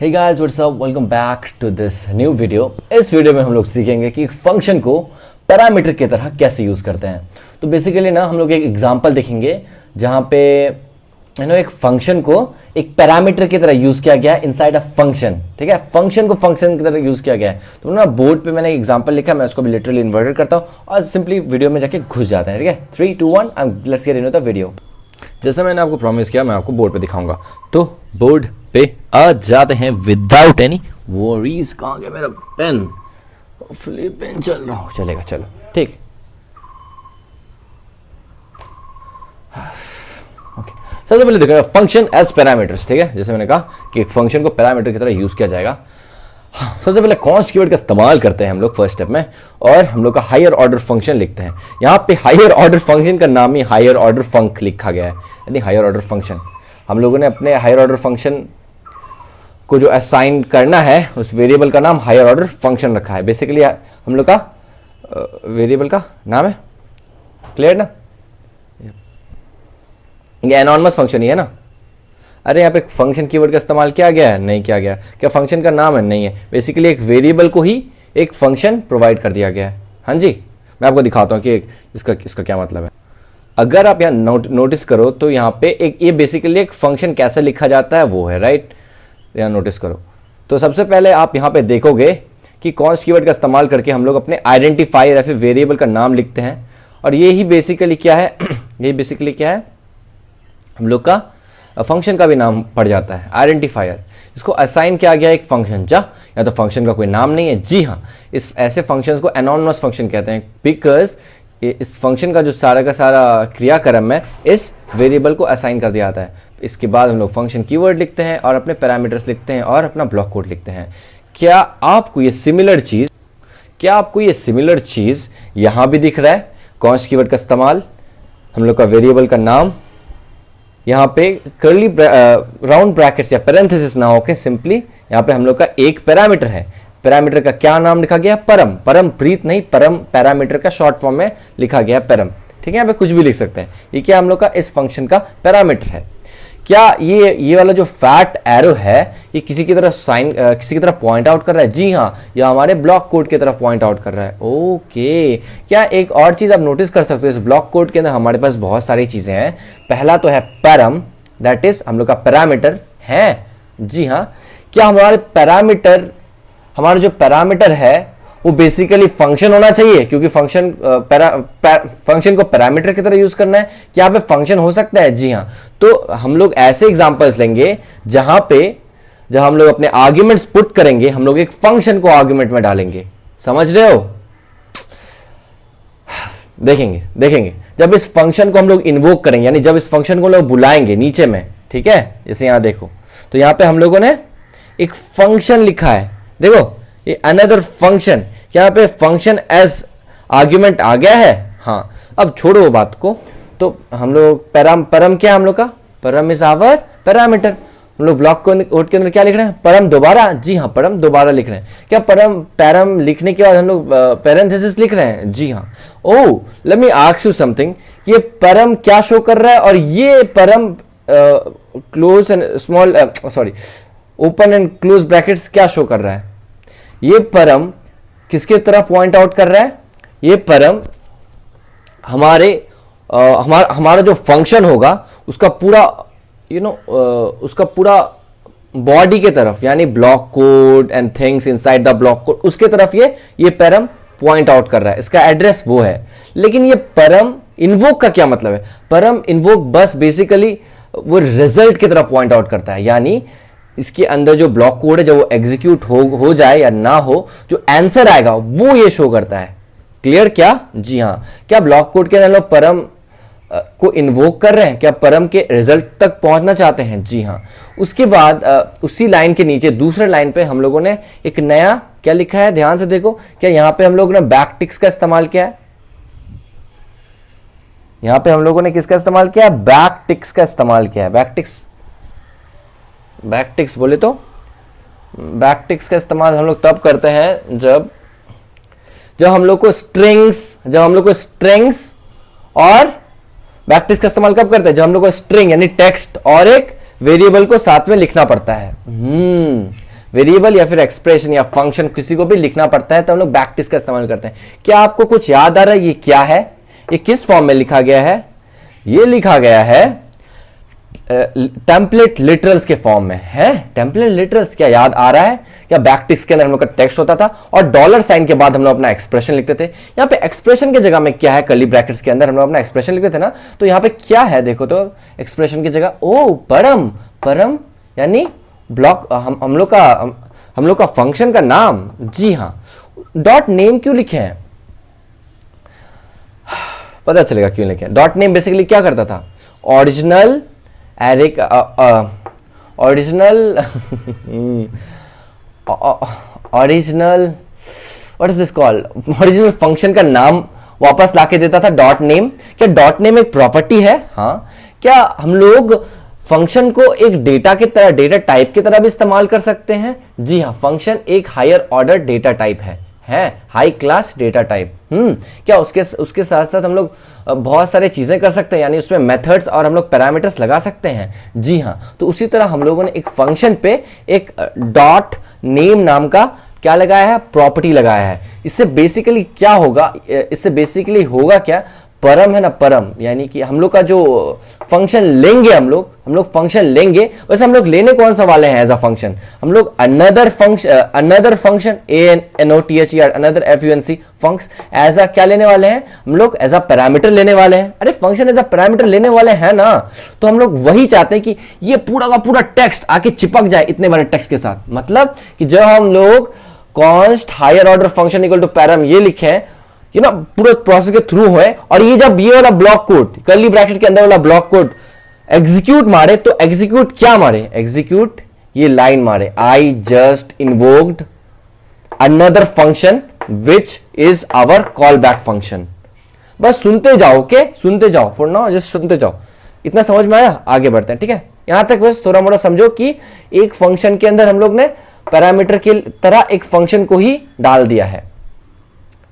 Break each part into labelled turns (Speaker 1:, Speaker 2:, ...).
Speaker 1: Hey guys what's up, welcome back to this new video. इस video में हम लोग सीखेंगे कि फंक्शन को पैरामीटर की तरह कैसे यूज़ करते हैं। तो बेसिकली ना हम लोग एक एग्जांपल देखेंगे जहाँ पे एक फंक्शन को एक पैरामीटर की तरह यूज़ किया गया है इनसाइड अ फंक्शन। ठीक है, फंक्शन को फंक्शन की तरह यूज़ किया गया है। तो ना बोर्ड पे मैंने एक एग्जांपल लिखा, मैं उसको भी लिटरली इन्वर्टेड करता हूँ और सिंपली वीडियो में जाके घुस जाते हैं। ठीक है, 3 2 1 let's get into the video. जैसा मैंने आपको प्रॉमिस किया, मैं आपको बोर्ड पे दिखाऊंगा। तो बोर्ड पे आ जाते हैं विदाउट एनी वरीज। कहाँ गया मेरा पेन? फ्लिप पेन चल रहा हूँ, चलेगा, चलो ठीक। ओके, सबसे पहले देखो फंक्शन एज पैरामीटर्स। ठीक है, जैसे मैंने कहा कि एक फंक्शन को पैरामीटर की तरह यूज किया जाएगा। सबसे पहले कॉन्स्ट कीवर्ड का इस्तेमाल करते हैं हम लोग फर्स्ट स्टेप में, और हम लोग का हायर ऑर्डर फंक्शन लिखते हैं। यहाँ पे हायर ऑर्डर फंक्शन का नाम ही हायर ऑर्डर फंक लिखा गया है, यानी हायर ऑर्डर फंक्शन। हम लोगों ने अपने हायर ऑर्डर फंक्शन को जो असाइन करना है उस वेरिएबल का नाम हायर ऑर्डर फंक्शन रखा है। बेसिकली हम लोग का वेरिएबल का नाम है, क्लियर ना? ये एनॉनिमस फंक्शन ही है ना। अरे यहाँ पे फंक्शन कीवर्ड का इस्तेमाल किया गया है? नहीं किया गया। क्या फंक्शन का नाम है? नहीं है। बेसिकली एक वेरिएबल को ही एक फंक्शन प्रोवाइड कर दिया गया है। हाँ जी, मैं आपको दिखाता हूँ कि इसका क्या मतलब है। अगर आप यहाँ नोटिस करो तो यहाँ पे एक ये बेसिकली एक फंक्शन कैसे लिखा जाता है वो है, राइट? यहाँ नोटिस करो तो सबसे पहले आप यहाँ पे देखोगे कि कॉन्स्ट कीवर्ड का इस्तेमाल करके हम लोग अपने आइडेंटिफायर या फिर वेरिएबल का नाम लिखते हैं। और ये ही बेसिकली क्या है ये बेसिकली क्या है, हम लोग का फंक्शन का भी नाम पड़ जाता है, आइडेंटिफायर। इसको असाइन किया गया एक फंक्शन या तो फंक्शन का कोई नाम नहीं है। जी हाँ, इस ऐसे फंक्शंस को एनॉनिमस फंक्शन कहते हैं, बिकॉज इस फंक्शन का जो सारा का सारा क्रियाक्रम है इस वेरिएबल को असाइन कर दिया जाता है। इसके बाद हम लोग फंक्शन कीवर्ड लिखते हैं और अपने पैरामीटर्स लिखते हैं और अपना ब्लॉक कोड लिखते हैं। क्या आपको ये सिमिलर चीज़ यहाँ भी दिख रहा है? कॉन्स्ट कीवर्ड का इस्तेमाल, हम लोग का वेरिएबल का नाम, यहाँ पे कर्ली राउंड ब्रैकेट्स या पैरेंथेसिस ना होके सिंपली यहाँ पे हम लोग का एक पैरामीटर है। पैरामीटर का क्या नाम लिखा गया? परम। परम प्रीत नहीं, परम पैरामीटर का शॉर्ट फॉर्म में लिखा गया परम। ठीक है, यहाँ पे कुछ भी लिख सकते हैं। ये क्या हम लोग का इस फंक्शन का पैरामीटर है। क्या ये वाला जो फैट एरो है ये किसी की तरह पॉइंट आउट कर रहा है? जी हाँ, ये हमारे ब्लॉक कोड की तरफ पॉइंट आउट कर रहा है। ओके, क्या एक और चीज़ आप नोटिस कर सकते हो, इस ब्लॉक कोड के अंदर हमारे पास बहुत सारी चीज़ें हैं। पहला तो है परम, दैट इज हम लोग का पैरामीटर है। जी हाँ, क्या हमारा जो पैरामीटर है वो बेसिकली फंक्शन होना चाहिए, क्योंकि फंक्शन को पैरामीटर की तरह यूज करना है। क्या यहाँ पे फंक्शन हो सकता है? जी हाँ। तो हम लोग ऐसे एग्जांपल्स लेंगे जहां हम लोग अपने आर्ग्यूमेंट्स पुट करेंगे, हम लोग एक फंक्शन को आर्ग्यूमेंट में डालेंगे। समझ रहे हो? देखेंगे जब इस फंक्शन को हम लोग इन्वोक करेंगे, यानी जब इस फंक्शन को लोग बुलाएंगे नीचे में। ठीक है, जैसे यहां देखो तो यहां पे हम लोगों ने एक फंक्शन लिखा है। देखो ये अनदर फंक्शन, यहाँ पे फंक्शन एज आर्ग्यूमेंट आ गया है। हाँ, अब छोड़ो वो बात को। तो हम लोग परम क्या है? हम लोग का परम इज आवर पैरामीटर। हम लोग ब्लॉक कोड के अंदर क्या लिख रहे हैं? परम दोबारा। जी हाँ, परम दोबारा लिख रहे हैं। क्या परम लिखने के बाद हम लोग पैरेंथेसिस लिख रहे हैं? जी हाँ। Oh, let me ask you something, ये परम क्या शो कर रहा है और ये परम close and small open and close brackets क्या शो कर रहा है? ये परम किसके तरफ पॉइंट आउट कर रहा है? ये परम हमारा जो फंक्शन होगा उसका पूरा उसका पूरा बॉडी के तरफ, यानी block code and things inside the block code, उसके तरफ ये परम पॉइंट आउट कर रहा है। इसका एड्रेस वो है। लेकिन ये परम इन्वोक का क्या मतलब है? परम इन्वोक बस बेसिकली वो रिजल्ट की तरफ पॉइंट आउट करता है, यानी इसके अंदर जो ब्लॉक कोड है जब वो एग्जीक्यूट हो जाए या ना हो, जो आंसर आएगा वो ये शो करता है। क्लियर क्या? जी हाँ। क्या ब्लॉक कोड के अंदर लोग परम को इन्वोक कर रहे हैं? क्या परम के रिजल्ट तक पहुंचना चाहते हैं? जी हाँ। उसके बाद उसी लाइन के नीचे दूसरे लाइन पे हम लोगों ने एक नया क्या लिखा है? ध्यान से देखो। क्या यहाँ पे हम लोगों ने बैकटिक्स का इस्तेमाल किया है? यहाँ पे हम लोगों ने किसका इस्तेमाल किया है? बैकटिक्स का इस्तेमाल किया है। बैकटिक्स बोले तो बैकटिक्स का इस्तेमाल हम लोग तब करते हैं जब हम लोग को स्ट्रिंग्स और बैकटिक्स का इस्तेमाल कब करते हैं? जब हम लोग को स्ट्रिंग यानी टेक्स्ट और एक वेरिएबल को साथ में लिखना पड़ता है। वेरिएबल या फिर एक्सप्रेशन या फंक्शन किसी को भी लिखना पड़ता है तो हम लोग बैकटिक्स का इस्तेमाल करते हैं। क्या आपको कुछ याद आ रहा है ये क्या है, ये किस फॉर्म में लिखा गया है? ये लिखा गया है टेम्पलेट लिटरल्स के फॉर्म में है। टेम्पलेट लिटरल्स क्या याद आ रहा है? क्या बैकटिक्स के अंदर हम लोग का टेक्स्ट होता था और डॉलर साइन के बाद हम लोग अपना एक्सप्रेशन लिखते थे। यहाँ पे एक्सप्रेशन की जगह में क्या है, कर्ली ब्रैकेट्स के अंदर हम लोग अपना एक्सप्रेशन लिखते थे ना, तो यहाँ पे क्या है देखो तो एक्सप्रेशन की जगह ओ परम, परम यानी ब्लॉक, हम लोग का फंक्शन का नाम। जी हाँ, डॉट नेम क्यों लिखे हैं पता चलेगा क्यों लिखे। डॉट नेम बेसिकली क्या करता था, ओरिजिनल एरे का original what is this called, original function का नाम वापस लाके देता था डॉट नेम। क्या डॉट नेम एक प्रॉपर्टी है? हाँ। क्या हम लोग फंक्शन को एक डेटा की तरह, डेटा टाइप की तरह भी इस्तेमाल कर सकते हैं? जी हाँ, फंक्शन एक हायर ऑर्डर डेटा टाइप है हाई क्लास डेटा टाइप। क्या उसके साथ साथ हम लोग बहुत सारे चीजें कर सकते हैं, यानी उसमें मेथड्स और हम लोग पैरामीटर्स लगा सकते हैं। जी हाँ, तो उसी तरह हम लोगों ने एक फंक्शन पे एक डॉट नेम नाम का क्या लगाया है, प्रॉपर्टी लगाया है। इससे बेसिकली क्या होगा, इससे बेसिकली होगा क्या, परम है ना, परम यानी कि हम लोग का जो फंक्शन लेंगे, हम लोग फंक्शन लेंगे, वैसे हम लोग लेने कौन सा वाले हैं एज अ फंक्शन, हम लोग another function ANOTHER another FUNC function as a क्या लेने वाले हैं, हम लोग एज अ पैरामीटर लेने वाले हैं। अरे फंक्शन एज अ पैरामीटर लेने वाले हैं ना, तो हम लोग वही चाहते हैं कि ये पूरा का पूरा टेक्स्ट आके चिपक जाए इतने बड़े टेक्स्ट के साथ। मतलब कि जब हम लोग const higher order function equal to param ये लिखे, ये ना पूरे प्रोसेस के थ्रू है, और ये जब ये वाला ब्लॉक कोड कर्ली ब्रैकेट के अंदर वाला ब्लॉक कोड एग्जीक्यूट मारे, तो एग्जीक्यूट क्या मारे, एग्जीक्यूट ये लाइन मारे, I just invoked another function which is our call back function. बस सुनते जाओ, के सुनते जाओ, फॉर नाउ जस्ट सुनते जाओ। इतना समझ में आया? आगे बढ़ते हैं। ठीक है, यहां तक बस थोड़ा मोड़ा समझो कि एक फंक्शन के अंदर हम लोग ने पैरामीटर की तरह एक फंक्शन को ही डाल दिया है।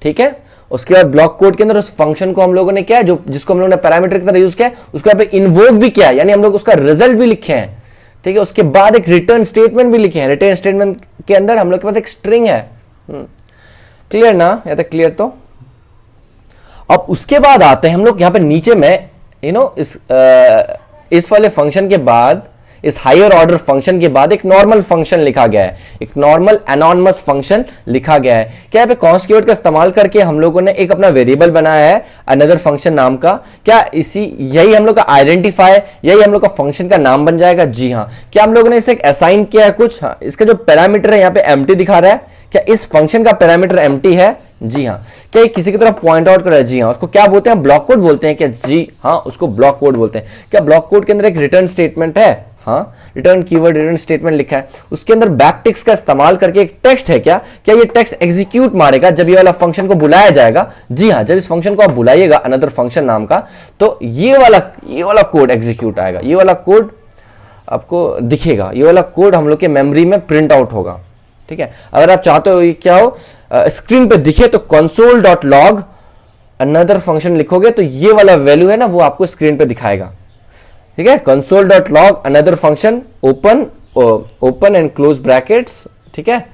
Speaker 1: ठीक है, उसके बाद ब्लॉक कोड के अंदर उस फंक्शन को हम लोगों ने क्या है, जो जिसको हम लोगों ने पैरामीटर की तरह यूज किया है, उसको यहाँ पे इन्वोक भी किया है, यानी हम लोग उसका रिजल्ट भी लिखे हैं। ठीक है, उसके बाद एक रिटर्न स्टेटमेंट भी लिखे हैं। रिटर्न स्टेटमेंट के अंदर हम लोग के पास एक स्ट्रिंग है। क्लियर ना, या तक क्लियर? तो अब उसके बाद आते हैं हम लोग यहाँ पे नीचे में इस वाले फंक्शन के बाद, इस हायर ऑर्डर फंक्शन के बाद एक नॉर्मल फंक्शन लिखा गया है, एक नॉर्मल एनोनिमस फंक्शन लिखा गया है। क्या यहाँ पे कॉन्स्ट कीवर्ड का इस्तेमाल करके हम लोगों ने एक अपना वेरिएबल बनाया है अनदर फंक्शन नाम का। क्या यही हम लोग का आइडेंटिफायर, यही हम लोग का फंक्शन का नाम बन जाएगा? जी हाँ। क्या हम लोगों ने इसे असाइन किया है कुछ? हाँ, इसका जो पैरामीटर है यहाँ पे एम्प्टी दिखा रहा है। क्या इस फंक्शन का पैरामीटर एम्प्टी है? जी हाँ। क्या ये किसी की तरफ पॉइंट आउट कर रहा है? जी हाँ। उसको क्या बोलते हैं, ब्लॉक कोड बोलते हैं क्या? जी हाँ, उसको ब्लॉक कोड बोलते हैं। क्या ब्लॉक कोड के अंदर एक रिटर्न स्टेटमेंट है? हाँ, रिटर्न कीवर्ड रिटर्न स्टेटमेंट लिखा है, उसके अंदर बैकटिक्स का इस्तेमाल करके एक टेक्स्ट है। क्या ये टेक्स्ट एग्जीक्यूट मारेगा जब ये वाला फंक्शन को बुलाया जाएगा? जी हाँ, जब इस फंक्शन को आप बुलाइएगा अनदर फंक्शन नाम का, तो ये वाला कोड एग्जीक्यूट आएगा, ये वाला कोड आपको दिखेगा, ये वाला कोड हम लोग के मेमोरी में प्रिंट आउट होगा। ठीक है, अगर आप चाहते हो ये क्या हो स्क्रीन पे दिखे, तो console.log अनदर फंक्शन लिखोगे तो ये वाला वैल्यू है ना, वो आपको स्क्रीन पे दिखाएगा। ठीक है, console.log another function open and close brackets. ठीक है,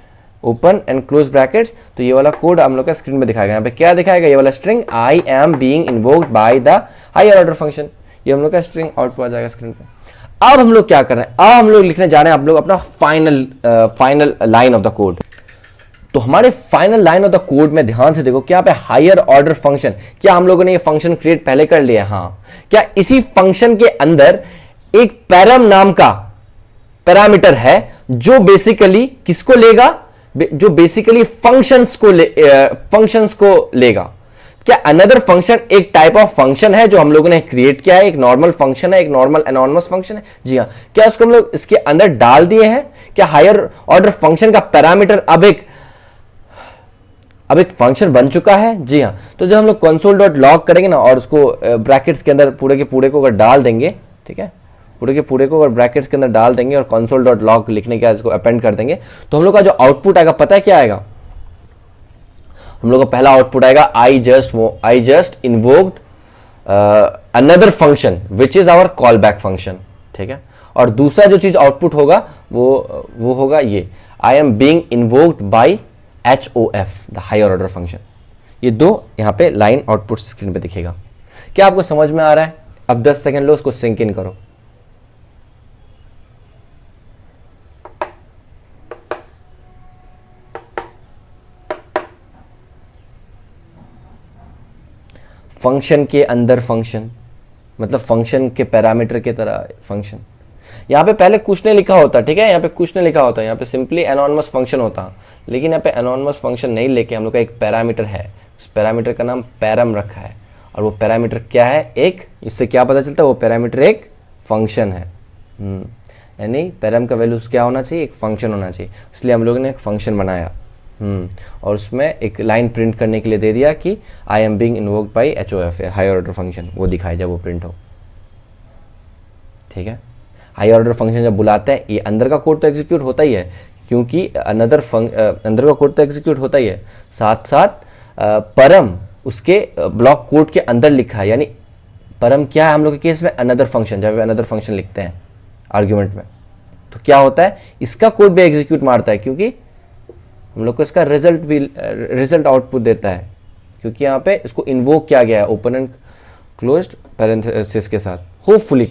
Speaker 1: ओपन एंड क्लोज ब्रैकेट्स, तो ये वाला कोड हम लोग का स्क्रीन पे दिखाएगा। यहाँ पे क्या दिखाएगा, ये वाला string I am being invoked by the higher order function, ये हम लोग का स्ट्रिंग आउटपुट आ जाएगा स्क्रीन पे। अब हम लोग क्या कर रहे हैं, अब हम लोग लिखने जा रहे हैं आप लोग अपना final line of the code. तो हमारे final line of the code में ध्यान से देखो, क्या यहाँ पे हायर ऑर्डर फंक्शन, क्या हम लोगों ने ये फंक्शन क्रिएट पहले कर लिया? हाँ। क्या इसी फंक्शन के अंदर एक पैरम नाम का पैरामीटर है जो बेसिकली किसको लेगा, जो बेसिकली फंक्शंस को लेगा। क्या अनदर फंक्शन एक टाइप ऑफ फंक्शन है जो हम लोगों ने क्रिएट किया है, एक नॉर्मल फंक्शन है, एक नॉर्मल एनोनिमस फंक्शन है? जी हाँ। क्या उसको हम लोग इसके अंदर डाल दिए हैं? क्या हायर ऑर्डर फंक्शन का पैरामीटर अब एक फंक्शन बन चुका है? जी हाँ। तो जब हम लोग console.log करेंगे ना, और उसको ब्रैकेट्स के अंदर पूरे के पूरे को अगर डाल देंगे, ठीक है, पूरे के पूरे को अगर ब्रैकेट्स के अंदर डाल देंगे और console.log लिखने के बाद इसको अपेंड कर देंगे, तो हम लोग का जो आउटपुट आएगा पता है क्या आएगा? हम लोग का पहला आउटपुट आएगा I just invoked another function which is our call back function. ठीक है, और दूसरा जो चीज आउटपुट होगा वो होगा ये, I am being invoked by HOF, the higher order function. ये दो यहां पे लाइन आउटपुट स्क्रीन पे दिखेगा। क्या आपको समझ में आ रहा है? अब 10 सेकंड लो, उसको सिंक इन करो। फंक्शन के अंदर फंक्शन, मतलब फंक्शन के पैरामीटर की तरह फंक्शन। यहाँ पे पहले कुछ नहीं लिखा होता, ठीक है, यहाँ पे कुछ नहीं लिखा होता, यहाँ पे सिंपली एनोनिमस फंक्शन होता। लेकिन यहाँ पे एनोनिमस फंक्शन नहीं लेके हम लोग का एक पैरामीटर है, उस पैरामीटर का नाम पैरम रखा है। और वो पैरामीटर क्या है? एक, इससे क्या पता चलता है? वो पैरामीटर एक फंक्शन है। यानी पैरम का वैल्यूज क्या होना चाहिए? एक फंक्शन होना चाहिए। इसलिए हम लोगों ने एक फंक्शन बनाया। और उसमें एक लाइन प्रिंट करने के लिए दे दिया कि I am being invoked by HOF, higher order function. वो दिखाई जब वो प्रिंट हो, ठीक है। हाई ऑर्डर फंक्शन जब बुलाते हैं, ये अंदर का कोड तो एग्जीक्यूट होता ही है, क्योंकि अंदर का कोड तो एग्जीक्यूट होता ही है, साथ साथ परम उसके ब्लॉक कोड के अंदर लिखा है। यानी परम क्या है हम लोग के केस में? Another function. जब अनदर फंक्शन लिखते हैं आर्ग्यूमेंट में, तो क्या होता है? इसका कोड भी एग्जीक्यूट मारता है, क्योंकि हम लोग को इसका रिजल्ट आउटपुट देता है, क्योंकि यहाँ पे इसको इन्वोक किया गया है ओपन एंड क्लोज्ड पैरेंथेसिस के साथ। Hopefully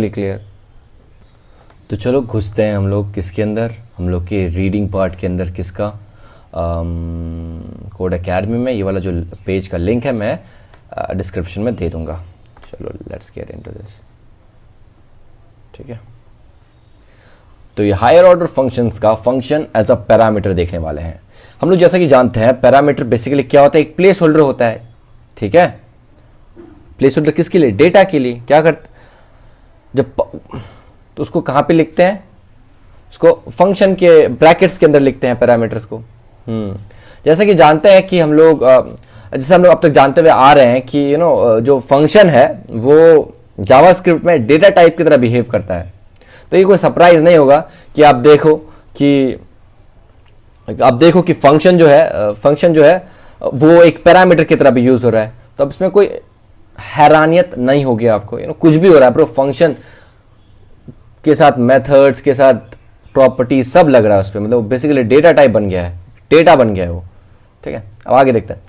Speaker 1: clear. तो चलो घुसते हैं हम लोग किसके अंदर? हम लोग के रीडिंग पार्ट के अंदर। किसका? कोड एकेडमी में। ये वाला जो पेज का लिंक है मैं डिस्क्रिप्शन में दे दूंगा। चलो लेट्स गेट इनटू दिस, ठीक है। तो ये हायर ऑर्डर फंक्शंस का फंक्शन एज अ पैरामीटर देखने वाले हैं हम लोग। जैसा कि जानते हैं पैरामीटर बेसिकली क्या होता है? एक प्लेस होल्डर होता है, ठीक है। प्लेस होल्डर किसके लिए? डेटा के लिए। क्या करते जब तो उसको कहां पे लिखते हैं? उसको फंक्शन के ब्रैकेट्स के अंदर लिखते हैं पैरामीटर्स को। जैसा कि जानते हैं कि हम लोग जैसे हम लोग अब तक जानते हुए आ रहे हैं कि जो फंक्शन है वो जावास्क्रिप्ट में डेटा टाइप की तरह बिहेव करता है। तो ये कोई सरप्राइज नहीं होगा कि आप देखो कि फंक्शन जो है वो एक पैरामीटर की तरह भी यूज हो रहा है। तो अब इसमें कोई हैरानियत नहीं होगी आपको। कुछ भी हो रहा है पर फंक्शन के साथ मेथड्स के साथ प्रॉपर्टी सब लग रहा है उस पर। मतलब बेसिकली डेटा टाइप बन गया है, डेटा बन गया है वो, ठीक है। अब आगे देखते हैं।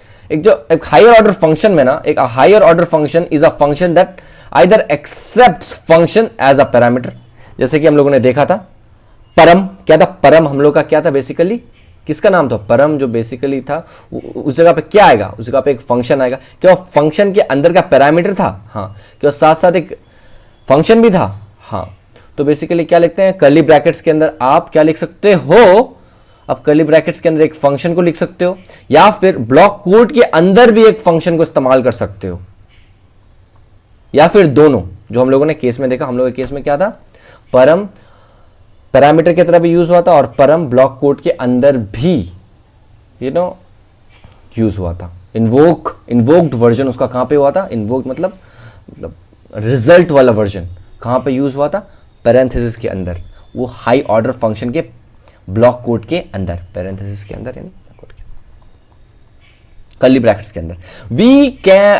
Speaker 1: एक हायर ऑर्डर फंक्शन में ना, एक higher order function is a function that either accepts function as a parameter. जैसे कि हम लोगों ने देखा था परम। क्या था परम? हम लोग का क्या था बेसिकली? किसका नाम था? परम। जो बेसिकली था उस जगह पे क्या आएगा? उस जगह पे एक फंक्शन आएगा। क्या वो फंक्शन के अंदर का पैरामीटर था? हाँ। क्या साथ साथ एक फंक्शन भी था? हाँ। तो बेसिकली क्या लिखते हैं? कर्ली ब्रैकेट्स के अंदर आप क्या लिख सकते हो? अब कर्ली ब्रैकेट्स के अंदर एक फंक्शन को लिख सकते हो, या फिर ब्लॉक कोड के अंदर भी एक फंक्शन को इस्तेमाल कर सकते हो, या फिर दोनों। जो हम लोगों ने केस में देखा, हम लोगों के केस में क्या था? परम पैरामीटर की तरह भी यूज हुआ था और परम ब्लॉक कोड के अंदर भी यूज हुआ था। इन्वोक्ड वर्जन उसका कहां पे हुआ था? इन्वोक्ड मतलब रिजल्ट वाला वर्जन कहां पे यूज हुआ था? पैरेंथेसिस के अंदर। वो हाई ऑर्डर फंक्शन के ब्लॉक कोड के अंदर, पैरेंथेसिस के अंदर, यानी कर्ली ब्रैकेट्स के अंदर।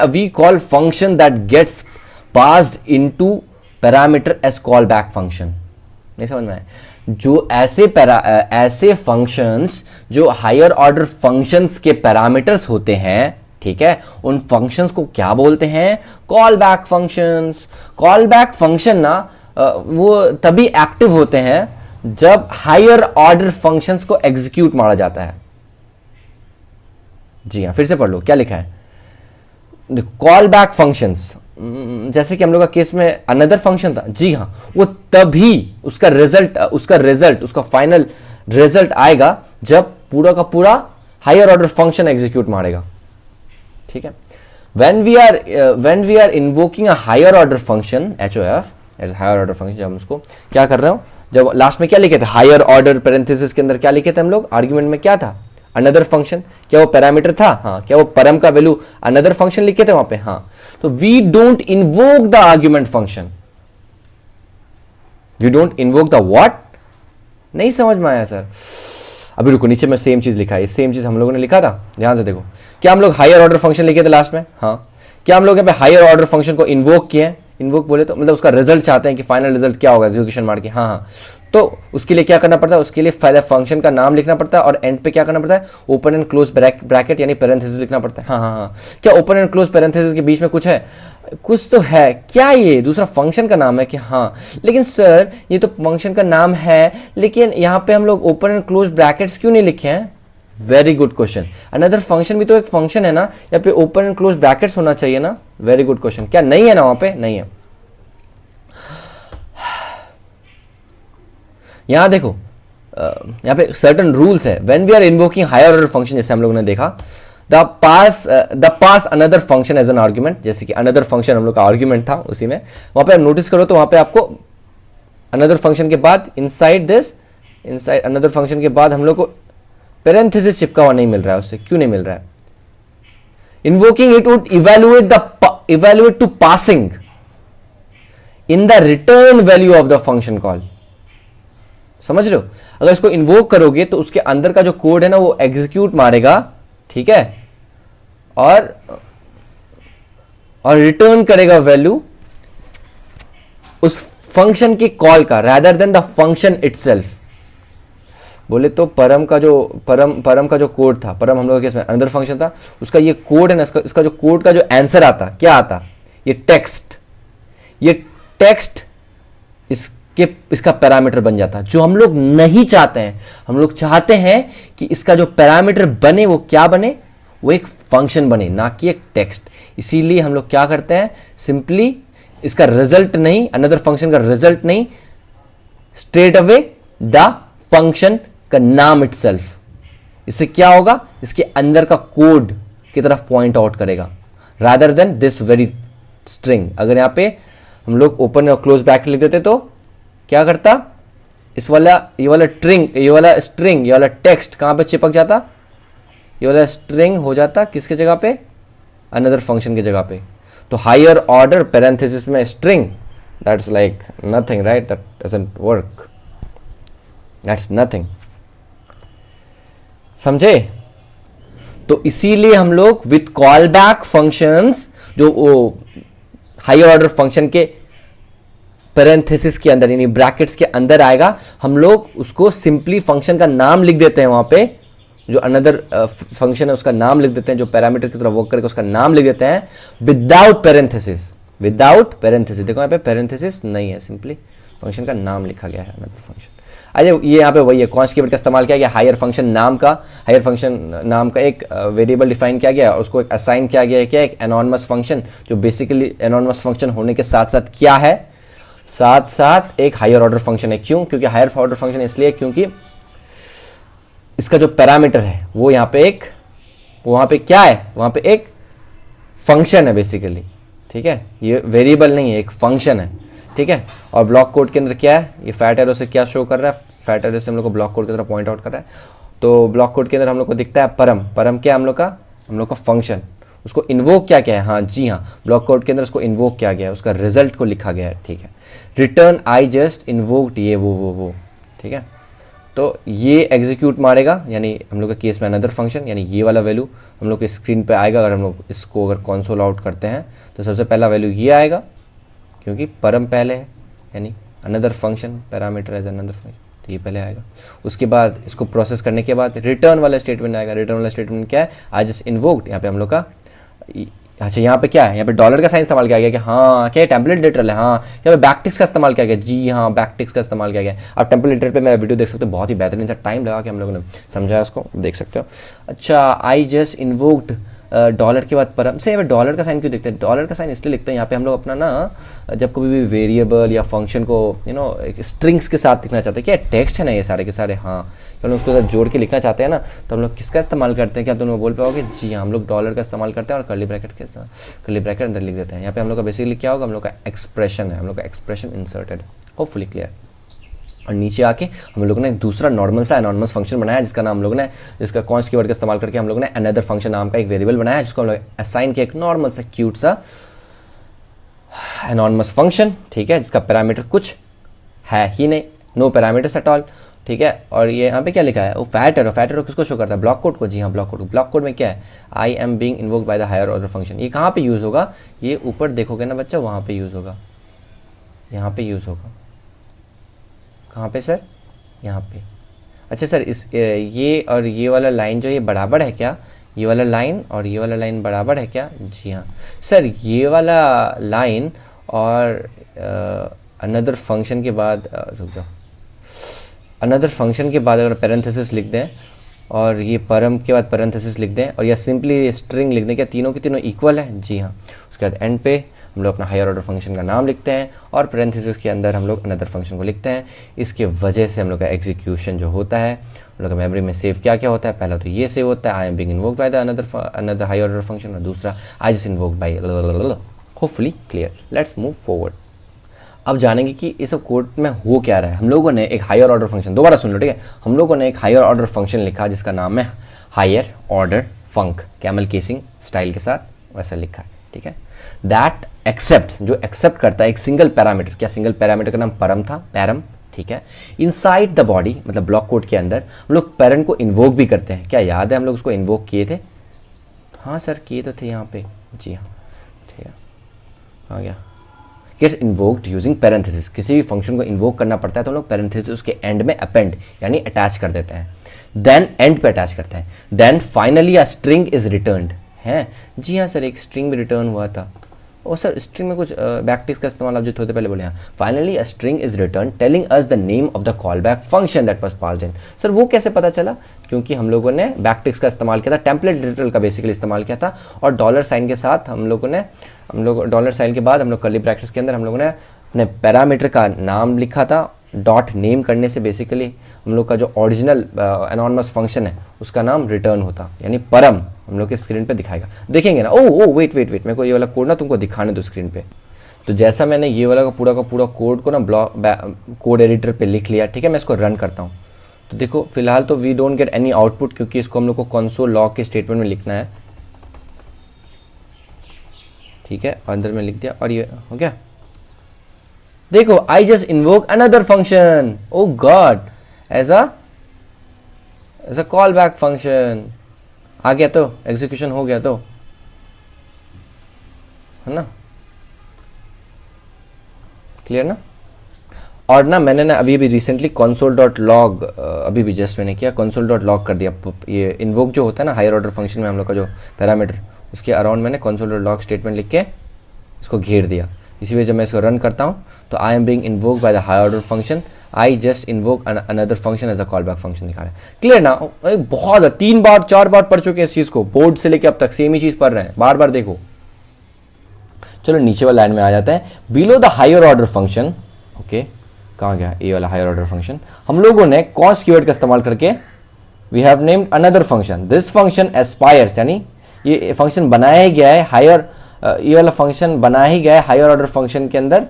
Speaker 1: We call function that gets passed into parameter as call back function. नहीं समझ में आया? जो ऐसे फंक्शंस जो हायर ऑर्डर फंक्शंस के पैरामीटर्स होते हैं, ठीक है, उन फंक्शंस को क्या बोलते हैं? Call back functions. Call back function ना वो तभी एक्टिव होते हैं जब हायर ऑर्डर फंक्शंस को एग्जीक्यूट मारा जाता है। जी हाँ, फिर से पढ़ लो क्या लिखा है। कॉल बैक फंक्शंस, जैसे कि हम लोग का केस में अनदर फंक्शन था। जी हाँ, वो तभी उसका फाइनल रिजल्ट आएगा जब पूरा का पूरा हायर ऑर्डर फंक्शन एग्जीक्यूट मारेगा, ठीक है। when we are invoking a higher order function HOF, higher order function, जब हम उसको क्या कर रहे हो, जब लास्ट में क्या लिखे थे? हायर ऑर्डर पैरेंथेसिस के अंदर क्या लिखे थे हम लोग? आर्ग्यूमेंट में क्या था? Another function. क्या वो पैरामीटर था? हाँ। क्या वो परम का वैल्यू अनदर फंक्शन लिखे थे वहां पे? हाँ। तो we don't invoke the argument function. We don't invoke the what? नहीं समझ में आया सर? अभी रुको, नीचे में सेम चीज लिखा है। सेम चीज हम लोगों ने लिखा था, ध्यान से देखो। क्या हम लोग हायर ऑर्डर फंक्शन लिखे थे लास्ट में? हाँ। क्या हम लोग यहाँ पे हायर ऑर्डर फंक्शन को इन्वोक किए हैं? इन्वोक बोले तो मतलब उसका रिजल्ट चाहते हैं कि फाइनल रिजल्ट क्या होगा एग्जीक्यूशन मार के, हाँ हाँ, तो उसके लिए क्या करना पड़ता है, उसके लिए पहले फंक्शन का नाम लिखना पड़ता है और एंड पे क्या करना पड़ता है, ओपन एंड क्लोज ब्रैकेट यानी पैरेंथेसिस लिखना पड़ता है। हाँ हाँ हाँ, क्या ओपन एंड क्लोज पैरेंथेसिस के बीच में कुछ है, कुछ तो है क्या, ये दूसरा फंक्शन का नाम है कि हाँ, लेकिन सर ये तो फंक्शन का नाम है, लेकिन यहाँ पे हम लोग ओपन एंड क्लोज ब्रैकेट्स क्यों नहीं लिखे हैं। Very good question, another function भी तो एक फंक्शन है ना, यहाँ पे ओपन एंड क्लोज ब्रैकेट्स होना चाहिए ना। वेरी गुड क्वेश्चन, क्या नहीं है ना वहां पे, नहीं है। यहां देखो यहां पे सर्टन रूल्स है when we are invoking higher order function, जैसे हम लोगों ने देखा the pass another function as an argument, जैसे कि अनदर फंक्शन हम लोग का आर्ग्यूमेंट था उसी में, वहां पे आप नोटिस करो तो वहां पे आपको अनदर फंक्शन के बाद इनसाइड अनदर फंक्शन के बाद हम लोग को पैरेंथेसिस चिपका हुआ नहीं मिल रहा है, उससे क्यों नहीं मिल रहा है। Invoking it would evaluate to passing in the return value of the function call. समझ रहे हो, अगर इसको इन्वोक करोगे तो उसके अंदर का जो कोड है ना वो एग्जीक्यूट मारेगा, ठीक है, और रिटर्न करेगा वैल्यू उस फंक्शन की कॉल का rather than the function itself. बोले तो परम का जो कोड था, परम हम लोग के इसमें अंदर फंक्शन था, उसका ये कोड है ना, इसका जो कोड का जो आंसर आता क्या आता, ये टेक्स्ट इसका पैरामीटर बन जाता, जो हम लोग नहीं चाहते हैं। हम लोग चाहते हैं कि इसका जो पैरामीटर बने वो क्या बने, वो एक फंक्शन बने, ना कि एक टेक्स्ट। इसीलिए हम लोग क्या करते हैं, सिंपली इसका रिजल्ट नहीं, अनदर फंक्शन का रिजल्ट नहीं, स्ट्रेट अवे द फंक्शन का नाम इटसेल्फ। इससे क्या होगा, इसके अंदर का कोड की तरफ पॉइंट आउट करेगा rather than this very string. अगर यहां पे हम लोग ओपन और क्लोज ब्रैकेट लिख देते तो क्या करता, ये वाला स्ट्रिंग टेक्स्ट कहां पे चिपक जाता, ये वाला स्ट्रिंग हो जाता किसके जगह पे, अनदर फंक्शन की जगह पे। तो हायर ऑर्डर पैरेंथेसिस में string, that's like nothing, right, that doesn't work, that's nothing. समझे, तो इसीलिए हम लोग विथ कॉल बैक फंक्शंस, जो वो हायर ऑर्डर फंक्शन के पैरेंथेसिस के अंदर यानी ब्रैकेट्स के अंदर आएगा, हम लोग उसको सिंपली फंक्शन का नाम लिख देते हैं, वहां पे जो अनदर फंक्शन है उसका नाम लिख देते हैं, जो पैरामीटर की तरफ वर्क करके उसका नाम लिख देते हैं विदाउट पैरेंथेसिस। देखो यहाँ पे पैरेंथेसिस नहीं है, सिंपली फंक्शन का नाम लिखा गया है अनदर फंक्शन। अरे ये यहाँ पे वही है, कॉन्स्ट कीवर्ड का इस्तेमाल किया गया, हायर फंक्शन नाम का एक वेरिएबल डिफाइन किया गया, उसको एक असाइन किया गया है, क्या, एक एनोनिमस फंक्शन, जो बेसिकली एनोनिमस फंक्शन होने के साथ साथ क्या है, साथ साथ एक हायर ऑर्डर फंक्शन है। क्यों, क्योंकि हायर ऑर्डर फंक्शन इसलिए क्योंकि इसका जो पैरामीटर है वो यहाँ पे वहां पे क्या है, वहां पे एक फंक्शन है बेसिकली, ठीक है, ये वेरिएबल नहीं है, एक फंक्शन है, ठीक है। और ब्लॉक कोड के अंदर क्या है, ये फैट एरो से क्या शो कर रहा है, फैट एरो से हम लोग को ब्लॉक कोड की तरफ पॉइंट आउट कर रहा है। तो ब्लॉक कोड के अंदर हम लोग को दिखता है परम क्या है, हम लोग का फंक्शन, उसको इन्वोक क्या है, हाँ जी हाँ, ब्लॉक कोड के अंदर उसको इन्वोक किया गया है, उसका रिजल्ट को लिखा गया है, ठीक है। रिटर्न आई जस्ट इन्वोक्ड ये वो, ठीक है। तो ये एग्जीक्यूट मारेगा, यानी हम लोग के केस में अनदर फंक्शन, यानी ये वाला वैल्यू हम लोग के स्क्रीन पे आएगा। अगर हम लोग इसको अगर कंसोल आउट करते हैं तो सबसे पहला वैल्यू ये आएगा, क्योंकि परम पहले है, यानी another function parameter as another function, तो ये पहले आएगा। उसके बाद इसको प्रोसेस करने के बाद रिटर्न वाला स्टेटमेंट आएगा। रिटर्न वाला स्टेटमेंट क्या है, आई जस्ट इन्वोक्ड, यहाँ पे हम लोग का, अच्छा यहाँ पे क्या है, यहाँ पे डॉलर का साइन इस्तेमाल किया गया कि हाँ क्या टेम्पलेट लिटरल है, हाँ यहाँ पे बैकटिक्स का इस्तेमाल किया गया, जी हाँ बैकटिक्स का इस्तेमाल किया गया। आप टेम्पलेट लिटरल पे मेरा वीडियो देख सकते हो, बहुत ही बेहतरीन सा टाइम लगा के हम लोगों ने समझाया, उसको देख सकते हो। अच्छा, आई जस्ट इन्वोक्ड डॉलर के बाद परम से, यहाँ पे डॉलर का साइन क्यों देखते हैं, डॉलर का साइन इसलिए लिखते हैं यहाँ पे हम लोग अपना ना, जब कभी भी वेरिएबल या फंक्शन को स्ट्रिंग्स के साथ लिखना चाहते हैं, क्या टेक्स्ट है ना ये सारे के सारे, हाँ तो हम लोग उसको साथ जोड़ के लिखना चाहते हैं ना, तो हम लोग किसका इस्तेमाल करते हैं, क्या तुम लोग बोल पाओगे, जी हाँ हम लोग डॉलर का इस्तेमाल करते हैं और कर्ली ब्रैकेट अंदर लिख देते हैं। यहाँ पे हम लोग का बेसिकली क्या होगा, हम लोग का एक्सप्रेशन है, हम लोग का एक्सप्रेशन इंसर्टेड, होपफुली क्लियर। और नीचे आके हम लोगों ने एक दूसरा नॉर्मल सा एनोनिमस फंक्शन बनाया, जिसका नाम हम लोगों ने, जिसका कॉन्स्ट कीवर्ड का इस्तेमाल करके हम लोगों ने अनदर फंक्शन नाम का एक वेरिएबल बनाया, जिसको हम लोग असाइन किया एक नॉर्मल सा क्यूट सा एनोनिमस फंक्शन, ठीक है, जिसका पैरामीटर कुछ है ही नहीं, नो पैरामीटर्स एट ऑल। ठीक है। और ये यहाँ पे क्या लिखा है, वो फैट एरो, फैट एरो किसको शो करता है, ब्लॉक कोड को। जी हाँ, ब्लॉक कोड। ब्लॉक कोड में क्या है, I am being invoked by the higher order function. ये कहाँ पे यूज़ होगा, ये ऊपर देखोगे ना बच्चा, वहाँ पे यूज़ होगा, यहाँ पे यूज़ होगा। कहाँ पे सर, यहाँ पे। अच्छा सर, इस ये और ये वाला लाइन जो ये बराबर है क्या, ये वाला लाइन और ये वाला लाइन बराबर है क्या। जी हाँ सर, ये वाला लाइन और अनदर फंक्शन के बाद रुक जाओ, अनदर फंक्शन के बाद अगर पैरेंथेसिस लिख दें और ये परम के बाद पैरेंथेसिस लिख दें और या सिंपली स्ट्रिंग लिख दें, क्या तीनों के तीनों इक्वल है। जी हाँ। उसके बाद एंड पे हम लोग अपना हायर ऑर्डर फंक्शन का नाम लिखते हैं और पैरेंथेसिस के अंदर हम लोग अनदर फंक्शन को लिखते हैं। इसके वजह से हम लोग का एग्जीक्यूशन जो होता है, हम लोग का मेमोरी में सेव क्या क्या होता है, पहला तो ये सेव होता है I am being invoked by the another higher order function, और दूसरा I just invoked by. Hopefully clear. Let's move forward. अब जानेंगे कि इस कोड में हो क्या रहा है। हम लोगों ने एक हायर ऑर्डर फंक्शन, दोबारा सुन लो ठीक है, हम लोगों ने एक हायर ऑर्डर फंक्शन लिखा जिसका नाम है हायर ऑर्डर फंक, कैमल केसिंग स्टाइल के साथ वैसा लिखा है, ठीक है। दैट एक्सेप्ट, जो एक्सेप्ट करता है एक सिंगल पैरामीटर, क्या सिंगल पैरामीटर का नाम परम था, पैरम, ठीक है। इनसाइड द बॉडी, मतलब ब्लॉक कोड के अंदर हम लोग पेरेंट को इन्वोक भी करते हैं। क्या याद है हम लोग उसको इन्वोक किए थे, हाँ सर किए तो थे यहाँ पे। जी हाँ, ठीक है, आ गया। गेट्स इन्वोक्ड यूजिंग पैरेंथेसिस, किसी भी फंक्शन को इन्वोक करना पड़ता है तो हम लोग पैरेंथेसिस उसके एंड में अपेंड यानी अटैच कर देते हैं, देन एंड पे अटैच करते हैं, then finally a string is returned है। जी हाँ सर, एक स्ट्रिंग भी रिटर्न हुआ था। ओ सर, स्ट्रिंग में कुछ बैकटिक्स का इस्तेमाल आप जो थोड़े पहले बोले हैं। Finally a string is return telling us the name of the call back function that was passed in. Sir वो कैसे पता चला, क्योंकि हम लोगों ने बैकटिक्स का इस्तेमाल किया था, टेम्पलेट डिटेल का बेसिकली इस्तेमाल किया था, और डॉलर साइन के साथ हम लोग डॉलर साइन के बाद हम लोग कर्ली ब्रैकेट्स के अंदर हम लोगों ने अपने पैरामीटर का नाम लिखा था। डॉट नेम करने से बेसिकली हम लोग का जो ओरिजिनल एनॉनिमस फंक्शन है उसका नाम रिटर्न होता, यानी परम हम लोग के स्क्रीन पे दिखाएगा। देखेंगे ना, ओ वेट मेरे को ये वाला कोड ना तुमको दिखाने दो स्क्रीन पे। तो जैसा मैंने ये वाला का पूरा कोड को ना कोड एडिटर पे लिख लिया, ठीक है। मैं इसको रन करता हूँ तो देखो फिलहाल तो we don't get any output, क्योंकि इसको हम लोग को कंसोल लॉग के स्टेटमेंट में लिखना है, ठीक है। अंदर में लिख दिया और ये हो गया। देखो I just invoke another function, oh God, as a call back function आ गया, तो एग्जीक्यूशन हो गया, तो है ना, क्लियर ना। और ना मैंने ना अभी रिसेंटली console.log अभी भी जस्ट मैंने किया, console.log कर दिया। ये इन्वोक जो होता है ना हायर ऑर्डर फंक्शन में हम लोग का जो पैरामीटर, उसके अराउंड मैंने console.log स्टेटमेंट लिख के इसको घेर दिया। इसी वजह जब मैं इसको रन करता हूँ तो I am being invoked by the higher order function, I just invoke another function as a call back function दिखा रहा है। क्लियर ना, बहुत 3 बार 4 बार पढ़ चुके हैं इस चीज़ को, बोर्ड से लेके अब तक सेम ही चीज़ पढ़ रहे हैं, बार बार देखो। चलो नीचे वाला लाइन में आ जाता है, below the higher order function, okay कहाँ गया ये वाला हायर ऑर्डर फंक्शन, हम लोगों ने कॉन्स्ट कीवर्ड का इस्तेमाल करके we have named another function, this function aspires, यानी ये फंक्शन बनाया ही गया है हायर, ये वाला फंक्शन बनाया ही गया है हायर ऑर्डर फंक्शन के अंदर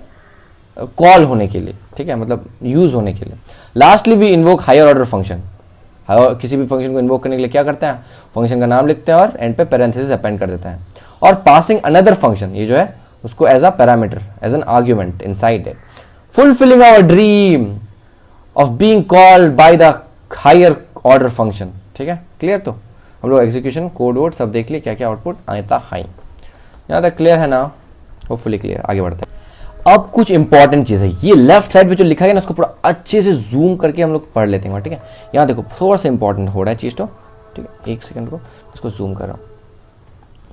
Speaker 1: कॉल होने के लिए, ठीक है, मतलब यूज होने के लिए। Lastly we invoke higher order function, किसी भी फंक्शन को इन्वोक करने के लिए क्या करते हैं, फंक्शन का नाम लिखते हैं और एंड पे पैरेंथेसिस अपेंड कर देते हैं, और पासिंग अनदर फंक्शन, ये जो है उसको as a parameter, as an argument inside it, fulfilling our dream of being called by the higher order function, ठीक है। क्लियर, तो हम लोग एग्जीक्यूशन कोड वोड सब देख लिए, क्या क्या आउटपुट आता है यहाँ तक, क्लियर है ना, होपफुली क्लियर। आगे बढ़ते हैं। अब कुछ इंपॉर्टेंट चीज़ है, ये लेफ्ट साइड पे जो लिखा है ना उसको पूरा अच्छे से जूम करके हम लोग पढ़ लेते हैं, ठीक है। यहाँ देखो थोड़ा सा इंपॉर्टेंट हो रहा है चीज़, तो ठीक है, एक सेकंड को इसको जूम कर रहा हूँ।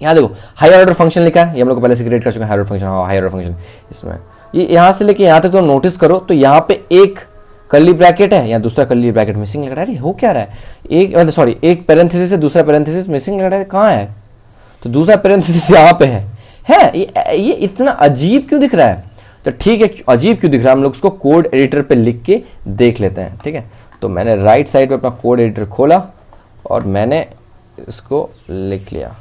Speaker 1: यहाँ देखो हायर ऑर्डर फंक्शन लिखा है, ये हम लोग पहले से क्रिएट कर चुके हैं हायर ऑर्डर फंक्शन, हाँ हायर ऑर्डर फंक्शन। इसमें ये यहाँ से लेके यहाँ तक तो नोटिस करो तो यहाँ पे एक कर्ली ब्रैकेट है, यहाँ दूसरा कर्ली ब्रैकेट मिसिंग लग रहा है, हो क्या रहा है, एक सॉरी एक पैरेंथेसिस है, दूसरा पैरेंथेसिस मिसिंग लग रहा है, कहाँ है, तो दूसरा पैरेंथेसिस यहाँ पे है ये इतना अजीब क्यों दिख रहा है, तो ठीक है अजीब क्यों दिख रहा है, हम लोग उसको कोड एडिटर पे लिख के देख लेते हैं, ठीक है। तो मैंने राइट साइड पे अपना कोड एडिटर खोला और मैंने इसको लिख लिया,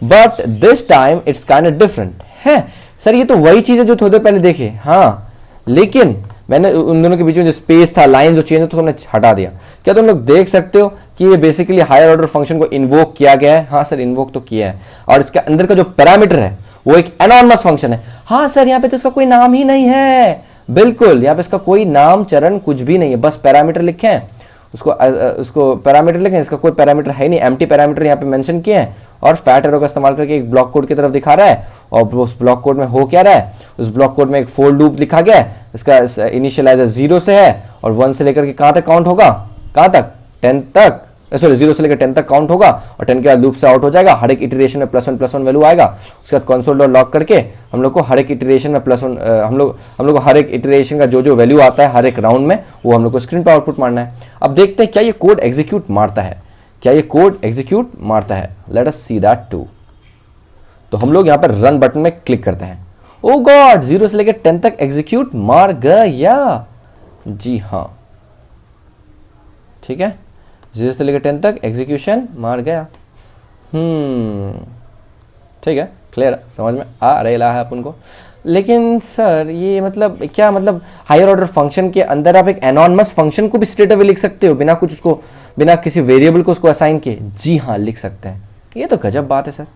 Speaker 1: but this time it's kind of different है। सर ये तो वही चीज़ है जो थोड़ी देर पहले देखे, हाँ, लेकिन मैंने उन दोनों के बीच में जो स्पेस था, लाइन जो चेंज तो हमने हटा दिया। क्या तुम लोग देख सकते हो कि ये बेसिकली हायर ऑर्डर फंक्शन को इन्वोक किया गया है, हाँ सर इन्वोक तो किया है, और इसके अंदर का जो पैरामीटर है वो एक एनॉनिमस फंक्शन है। हाँ सर यहाँ पे तो इसका कोई नाम ही नहीं है, बिल्कुल, यहाँ पे इसका कोई नाम चरण कुछ भी नहीं है, बस पैरामीटर लिखे हैं, उसको पैरामीटर लिखे हैं, इसका कोई पैरामीटर है नहीं, एम्प्टी पैरामीटर यहाँ पे मेंशन किए हैं और फैट एरो का इस्तेमाल करके एक ब्लॉक कोड की तरफ दिखा रहा है। और उस ब्लॉक कोड में हो क्या रहा है, उस ब्लॉक कोड में एक फोर लूप लिखा गया है, इसका इनिशियलाइजर 0 से है और 1 से लेकर के कहाँ तक काउंट होगा, कहाँ तक, 10 तक, सॉरी 0 से लेकर 10 तक काउंट होगा और 10 के बाद लूप से आउट हो जाएगा। हर एक इटरेशन में +1 वैल्यू आएगा। उसके बाद कंसोल डॉट लॉग करके हम लोग को हर एक इटरेशन में +1 हम लोग को हर एक इटरेशन का जो वैल्यू आता है हर एक राउंड में वो हम लोग को स्क्रीन पर आउटपुट मारना है। अब देखते हैं क्या ये कोड एग्जीक्यूट मारता है, क्या ये कोड एग्जीक्यूट मारता है। Let us see that too. तो हम लोग यहाँ पर रन बटन में क्लिक करते हैं। ओ गॉड, 0 से लेकर 10 तक एग्जीक्यूट मार गया। जी हाँ, ठीक है, 0 से लेकर 10 तक एग्जीक्यूशन मार गया। ठीक है, क्लियर, समझ में आ रहा है अपन को। लेकिन सर ये मतलब क्या, मतलब हायर ऑर्डर फंक्शन के अंदर आप एक एनॉनमस फंक्शन को भी स्ट्रेट अवे लिख सकते हो बिना कुछ उसको, बिना किसी वेरिएबल को उसको असाइन किए? जी हाँ, लिख सकते हैं। ये तो गजब बात है सर।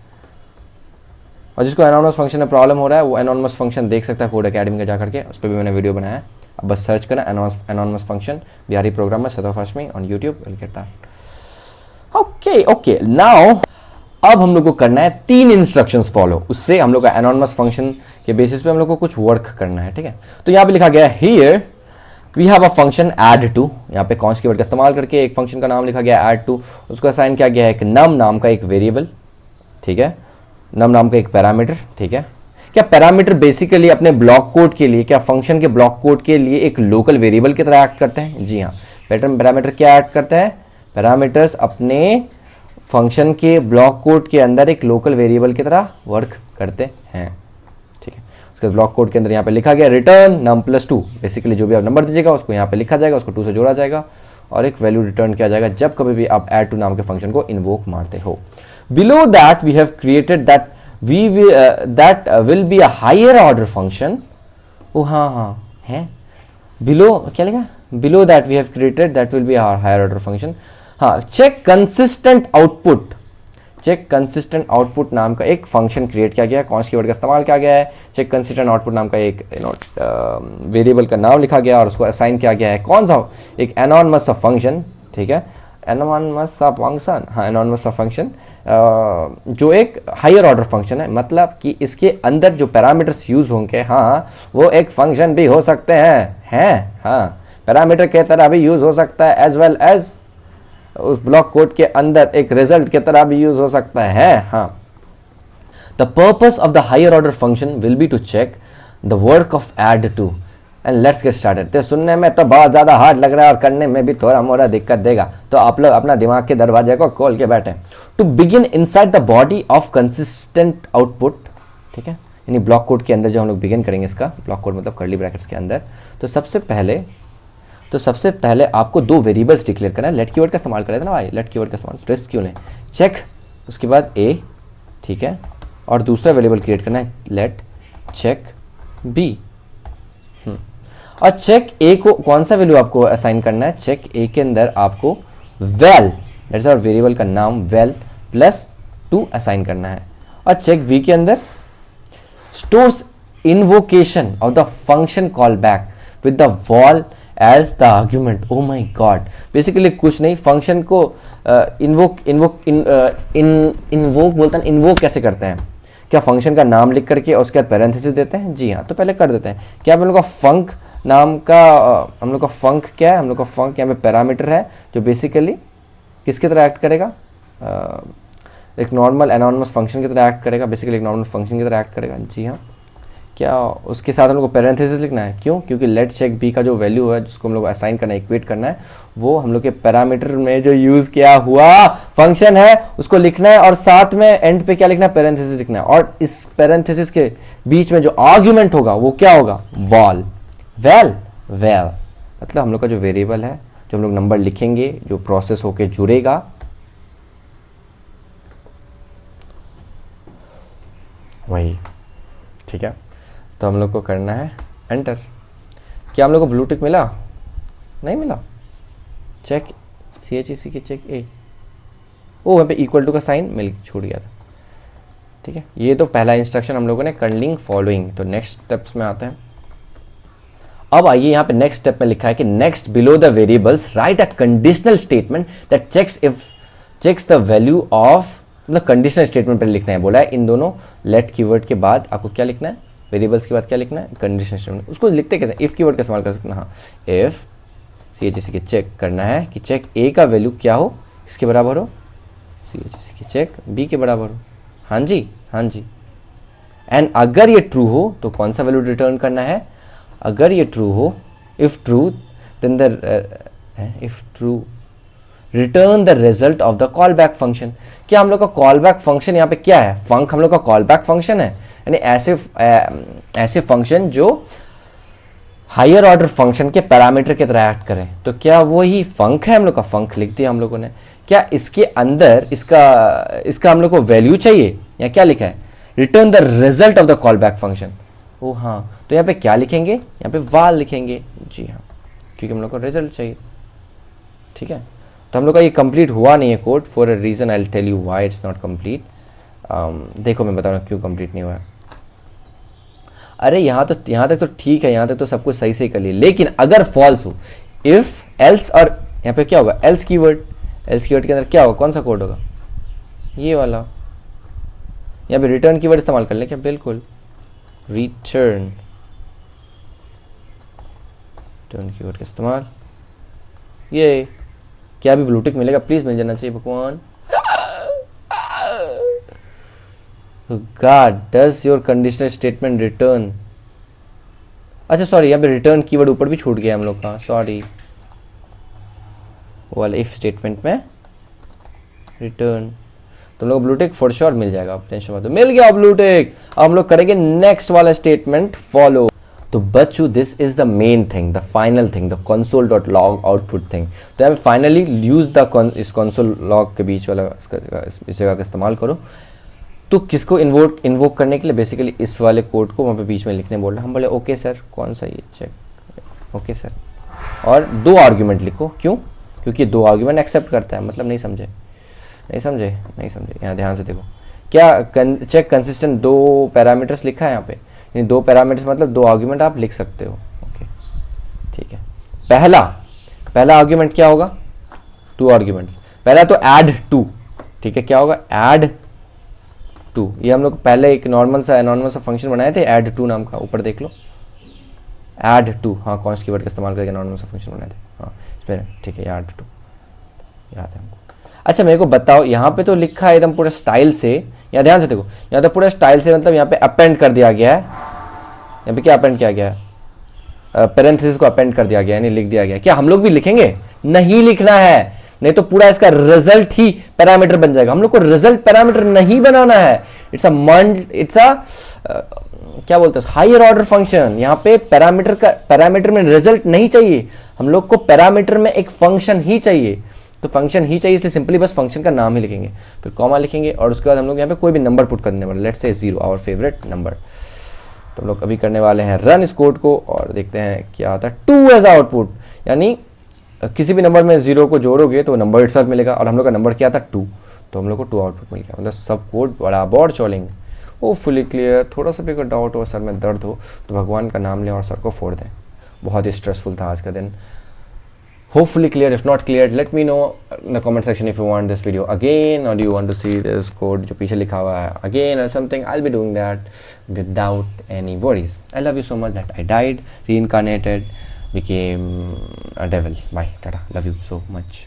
Speaker 1: और जिसको एनॉनमस फंक्शन में प्रॉब्लम हो रहा है वो एनॉनमस फंक्शन देख सकता है कोड एकेडमी का जाकर के, उस पर भी मैंने वीडियो बनाया है। अब बस सर्च करना एनॉनमस फंक्शन बिहारी प्रोग्राम में Sadaf Hashmi on YouTube, will get that. Okay now अब हम लोग को करना है 3 इंस्ट्रक्शंस फॉलो, उससे हम लोग का एनॉनमस फंक्शन के बेसिस पे हम लोग को कुछ वर्क करना है। ठीक है, तो यहाँ पे लिखा गया है here we have a function add two. यहाँ पे कॉन्स कीवर्ड का इस्तेमाल करके एक फंक्शन का नाम लिखा गया ऐड टू, उसको असाइन किया गया है एक नम नाम का एक वेरिएबल। ठीक है, नम नाम का एक पैरामीटर। ठीक है, क्या पैरामीटर बेसिकली अपने ब्लॉक कोड के लिए, क्या फंक्शन के ब्लॉक कोड के लिए एक लोकल वेरिएबल की तरह एक्ट करते हैं? जी हाँ, पैरामीटर क्या एक्ट करते हैं? पैरामीटर्स अपने फंक्शन के ब्लॉक कोड के अंदर एक लोकल वेरिएबल की तरह वर्क करते हैं। ठीक है, उसके ब्लॉक कोड के अंदर यहाँ पे लिखा गया रिटर्न नम +2। बेसिकली जो भी आप नंबर दीजिएगा उसको यहाँ पे लिखा जाएगा, उसको 2 से जोड़ा जाएगा और एक वैल्यू रिटर्न किया जाएगा जब कभी भी आप ऐड टू नाम के फंक्शन को इन्वोक मारते हो। Below that we have created that that will be a higher order function। ओ हाँ है, बिलो क्या लिखा, below that we have created that will be a higher order function। हाँ, check consistent output, check consistent output नाम का एक function create किया गया है, कॉन्स कीवर्ड का इस्तेमाल किया गया है। चेक कंसिस्टेंट आउटपुट नाम का एक वेरिएबल का नाम लिखा गया और उसको असाइन किया गया है कौन सा, एक एनॉनमस सा फंक्शन। ठीक है, एनॉनमस सा फंक्शन, हाँ एनॉनमस सा फंक्शन जो एक हायर ऑर्डर फंक्शन है, मतलब कि इसके अंदर जो पैरामीटर्स यूज होंगे हाँ वो एक फंक्शन भी हो सकते हैं हाँ, पैरामीटर के तरह भी यूज हो सकता है एज वेल एज उस ब्लॉक कोड के अंदर एक रिजल्ट की तरह भी यूज हो सकता है। हाँ, the purpose of the higher order function will be to check the work of add two and let's get started. तो सुनने में तो बहुत ज़्यादा हार्ड लग रहा है और करने में भी थोड़ा मोड़ा दिक्कत देगा, तो आप लोग अपना दिमाग के दरवाजे को खोल के बैठे। To begin inside the body of consistent output. ठीक है, यानी ब्लॉक कोड के अंदर जो हम लोग बिगिन करेंगे इसका, ब्लॉक कोड मतलब कर्ली ब्रैकेट्स के अंदर, तो सबसे पहले आपको 2 वेरिएबल्स डिक्लेयर करना है। लेट कीवर्ड का इस्तेमाल करें ना भाई, लेट कीवर्ड का इस्तेमाल प्रेस क्यों नहीं, चेक उसके बाद ए। ठीक है, और दूसरा वेरिएबल क्रिएट करना है लेट चेक बी। और चेक ए को कौन सा वैल्यू आपको असाइन करना है? चेक ए के अंदर आपको वेल, दैट्स आवर वेरिएबल का नाम वेल +2 असाइन करना है। और चेक बी के अंदर stores invocation of the function call back with the val as the argument. Oh my god, basically कुछ नहीं, फंक्शन को इन्वोक बोलते हैं। इन्वोक कैसे करते हैं? क्या फंक्शन का नाम लिख करके उसके बाद पैरेंथेसिस देते हैं? जी हाँ, तो पहले कर देते हैं। क्या हम लोग का फंक नाम का हम लोग का फंक क्या है? हम लोग का फंक यहाँ पे पैरामीटर है जो बेसिकली किसकी तरह एक्ट करेगा? एक नॉर्मल एनॉनमस फंक्शन की तरह एक्ट करेगा, बेसिकली एक नॉर्मल फंक्शन की तरह एक्ट करेगा। जी हाँ, क्या उसके साथ हम लोग को पैरेंथेसिस लिखना है? क्यों? क्योंकि लेट चेक बी का जो वैल्यू है जिसको हम लोग असाइन करना है, इक्वेट करना है, वो हम लोग के पैरामीटर में जो यूज किया हुआ फंक्शन है उसको लिखना है और साथ में एंड पे क्या लिखना है? पैरेंथेसिस लिखना है। और इस पैरेंथेसिस के बीच में जो आर्ग्यूमेंट होगा वो क्या होगा? वॉल। वेल मतलब हम लोग का जो वेरिएबल है, जो हम लोग नंबर लिखेंगे, जो प्रोसेस होके जुड़ेगा, वही। ठीक है, तो हम लोग को करना है एंटर। क्या हम लोग को ब्लू टिक मिला? नहीं मिला। चेक CHEC की चेक ए, ओ यहाँ पे इक्वल टू का साइन मिल छूट गया था। ठीक है, ये तो पहला इंस्ट्रक्शन हम लोगों ने कर लिंग फॉलोइंग। तो नेक्स्ट स्टेप्स में आते हैं। अब आइए यहाँ पे नेक्स्ट स्टेप में लिखा है कि next below the variables write a conditional statement that checks the value of, मतलब कंडीशनल स्टेटमेंट पर लिखना है, बोला है इन दोनों लेट कीवर्ड के बाद आपको क्या लिखना है, वेरिएबल्स के बाद क्या लिखना है, कंडीशनल स्टेटमेंट। उसको लिखते कैसे, इफ कीवर्ड का इस्तेमाल कर सकते हैं। हाँ, इफ CHSC के चेक करना है कि चेक A का वैल्यू क्या हो, किसके बराबर हो, CHSC के चेक B के बराबर हो। हाँ जी, हाँ जी। एंड अगर ये ट्रू हो तो कौन सा वैल्यू रिटर्न करना है, अगर ये ट्रू हो, if true then if true return the result of the call back function. क्या हम लोग का कॉल बैक फंक्शन यहाँ पे क्या है, फंक हम लोग का कॉल बैक फंक्शन है, यानी ऐसे फंक्शन जो हायर ऑर्डर फंक्शन के पैरामीटर की तरह एक्ट करें, तो क्या वो ही फंक है, हम लोग का फंक लिख दिया हम लोगों ने। क्या इसके अंदर इसका हम लोग को वैल्यू चाहिए, या क्या लिखा है, return the result of the call back function. Oh हाँ, तो यहाँ पे क्या लिखेंगे, यहाँ पे वाल लिखेंगे। जी हाँ, क्योंकि हम लोग को रिजल्ट चाहिए। ठीक है, तो हम लोग का ये कंप्लीट हुआ नहीं है code, for a reason I will tell you why it's not complete. देखो मैं बता रहा हूँ क्यों कंप्लीट नहीं हुआ है। अरे यहाँ तक तो ठीक है, यहाँ तक तो सब कुछ सही से कर लिया, लेकिन अगर फॉल्स हो, इफ एल्स, और यहाँ पे क्या होगा, एल्स कीवर्ड के अंदर क्या होगा, कौन सा कोड होगा, ये वाला। यहाँ पे रिटर्न कीवर्ड इस्तेमाल कर ले क्या, बिल्कुल, रिटर्न कीवर्ड का इस्तेमाल। ये क्या भी ब्लूटिक मिलेगा, प्लीज मिल जाना चाहिए भगवान। God, does your conditional statement return? अच्छा सॉरी, यहाँ पे रिटर्न कीवर्ड ऊपर भी छूट गया हम लोग का, सॉरी। वाला इफ स्टेटमेंट में रिटर्न, तो लोग ब्लूटिक फॉर श्योर मिल जाएगा, आप टेंशन मत लो, मिल गया ब्लूटिक। अब हम लोग करेंगे नेक्स्ट वाला स्टेटमेंट फॉलो। तो बच्चों, this is the main thing, the final thing, the console.log output thing. तो यहाँ पे फाइनली यूज द इस console log के बीच वाला इस जगह का इस्तेमाल करो। तो किसको इन्वोक करने के लिए, बेसिकली इस वाले कोड को वहाँ पे बीच में लिखने बोल रहा। हम बोले ओके सर, कौन सा ये चेक, ओके सर, और 2 आर्ग्यूमेंट लिखो। क्यों, क्योंकि 2 आर्ग्यूमेंट एक्सेप्ट करता है, मतलब नहीं समझे। यहाँ ध्यान से देखो, क्या चेक कंसिस्टेंट 2 पैरामीटर्स लिखा है यहाँ पे, यानी 2 पैरामीटर्स मतलब 2 आर्ग्यूमेंट आप लिख सकते हो। ओके ठीक है, पहला आर्ग्यूमेंट क्या होगा, 2 आर्ग्यूमेंट्स। पहला तो ऐड 2, ठीक है, क्या होगा, ऐड 2। ये हम लोग पहले एक नॉर्मल सा फंक्शन बनाए थे ऐड 2 नाम का, ऊपर देख लो, ऐड 2। हाँ, कॉन्स्ट कीवर्ड का इस्तेमाल करके नॉर्मल सा फंक्शन बनाए थे। हाँ इसमें ठीक है, ऐड 2 याद है हमको। अच्छा मेरे को बताओ, यहाँ पे तो लिखा है एकदम पूरा स्टाइल से, यहाँ ध्यान से देखो, यहाँ तो पूरा स्टाइल से, मतलब यहाँ पे अपेंड कर दिया गया है। यहाँ पे क्या अपेंड किया गया है, पैरेंथेसिस को अपेंड कर दिया गया, यानी लिख दिया गया। क्या हम लोग भी लिखेंगे, नहीं लिखना है, नहीं तो पूरा इसका रिजल्ट ही पैरामीटर बन जाएगा। हम लोग को रिजल्ट पैरामीटर नहीं बनाना है, इट्स अ क्या बोलते हैं, हायर ऑर्डर फंक्शन। यहाँ पे पैरामीटर में रिजल्ट नहीं चाहिए, हम लोग को पैरामीटर में एक फंक्शन ही चाहिए। तो फंक्शन ही चाहिए, इसलिए सिंपली बस फंक्शन का नाम ही लिखेंगे, फिर कॉमा लिखेंगे, और उसके बाद हम लोग यहाँ पे कोई भी नंबर पुट करने वाले, let's say 0, our favourite number. तो हम लोग अभी करने वाले हैं रन इस कोड को, और देखते हैं क्या आता है। 2 एज आउटपुट, यानी किसी भी नंबर में 0 को जोड़ोगे तो नंबर इटसेल्फ मिलेगा, और हम लोग का नंबर क्या था 2, तो हम लोग को 2 आउटपुट मिल गया। मतलब सब कोड बराबर चलेंगे। वो फुली क्लियर। थोड़ा सा भी अगर डाउट हो, सर में दर्द हो, तो भगवान का नाम लें और सर को फोड़ दें। बहुत ही स्ट्रेसफुल था आज का दिन। Hopefully clear. If not clear, let me know in the comment section if you want this video again, or do you want to see this code जो पीछे लिखा हुआ है again or something. I'll be doing that without any worries. I love you so much that I died, reincarnated, became a devil. Bye, tata. Love you so much.